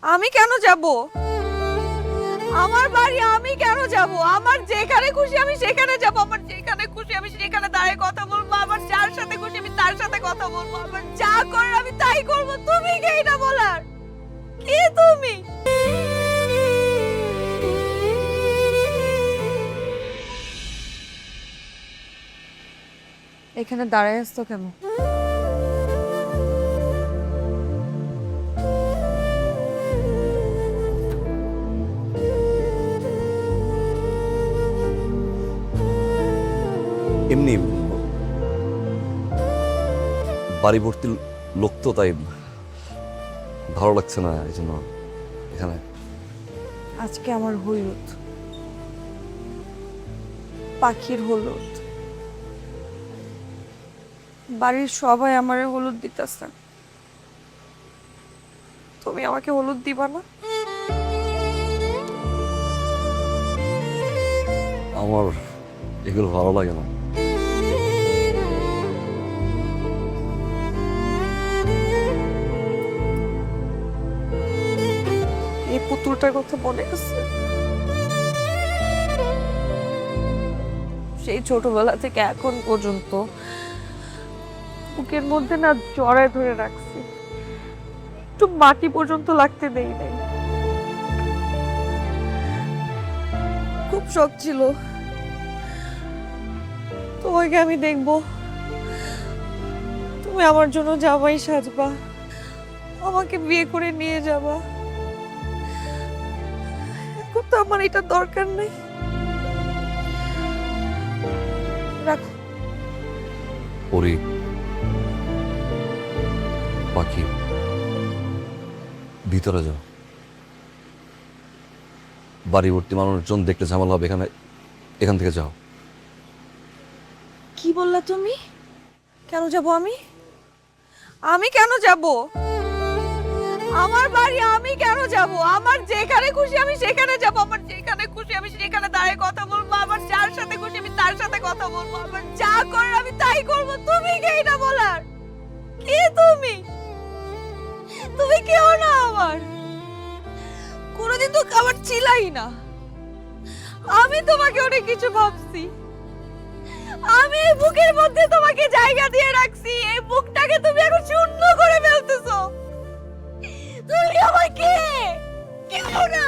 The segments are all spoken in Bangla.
আমি কেন যাব? আমার বাড়ি আমি কেন যাব? আমার যেখানে খুশি আমি সেখানে যাব, আমার যেখানে খুশি আমি সেখানে দাঁড়িয়ে কথা বলবো, আমার যার সাথে খুশি আমি তার সাথে কথা বলবো, আমার যা করার আমি তাই করব। তুমি কে এটা বলার? কে তুমি? এখানে দাঁড়ায় আসতো কেন? এমনি বাড়ি ভর্তি লোক তো, তাই ভালো লাগছে না, এই জন্য এখানে। আজকে আমার হলুদ, পাখির হলুদ। বাড়ির সবাই আমারে হলুদ দিতেছে, তুমি আমাকে হলুদ দিবা না? আমার এগুলো ভালো লাগে না। এই পুতুলটার কথা মনে আছে? সেই ছোটবেলা থেকে এখন পর্যন্ত বুকের মধ্যে না জড়ায় ধরে রাখছি, একটু মাটি পর্যন্ত লাগতে দেই নাই। খুব শখ ছিল তোমাকে আমি দেখবো, তুমি আমার জন্য জামাই সাজবা, আমাকে বিয়ে করে নিয়ে যাবা। এখন তো আমার এটা দরকার নেই। রাখো। পরি, পাখি, ভিতরে যাও। বাড়ি ভর্তি মানুষজন দেখলে ঝামেলা হবে, এখান থেকে যাও। কি বললা তুমি? কেন যাব আমি? আমি কেন যাব? আমার বাড়ি আমি কেন যাব? আমার যেখানে খুশি আমি সেখানে যাব, আমার যেখানে খুশি আমি সেখানে দাঁড়িয়ে কথা বলবো, আমার যার সাথে খুশি আমি তার সাথে কথা বলবো, আমার যা করার আমি তাই করব। তুমি কে এটা বলার? কে তুমি? তুমি কেউ না আমার, কোনোদিন তো আমার ছিলাই না। আমি তোমাকে অনেক কিছু ভাবছি, আমি এই বুকের মধ্যে তোমাকে জায়গা দিয়ে রাখছি, এই বুকটাকে তুমি এখন শূন্য করে ফেলতেছো। তুমি আমার কে? কেউ না,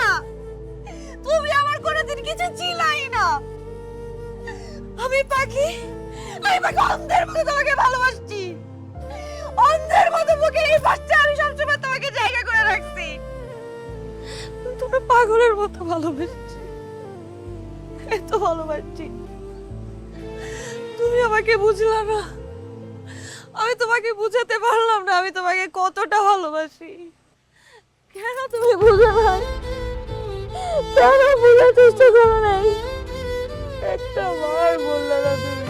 তুমি আমার কোনোদিন কিছু ছিলাই না। আমি পাখি, আমি পাখি অন্ধের মতো তোমাকে ভালোবাসছি, অন্ধের মতো বুকের এই পাশটা আমি সবসময় তোমাকে জায়গা করে রাখছি। তুমি পাগলের মতো ভালোবাসছি, এত ভালোবাসছি, তুমি আমাকে বুঝলা না। আমি তোমাকে বুঝাতে পারলাম না আমি তোমাকে কতটা ভালোবাসি। কেন তুমি বুঝো না? কেন বোঝার চেষ্টা করো নাই? একটা বার বললে না তুমি,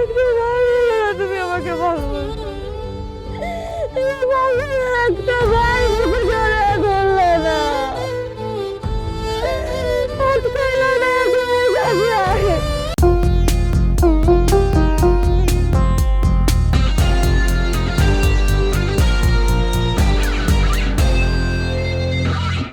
একটা বার বললে না তুমি আমাকে ভালোবাসো। তুমি বললে না একটা বার।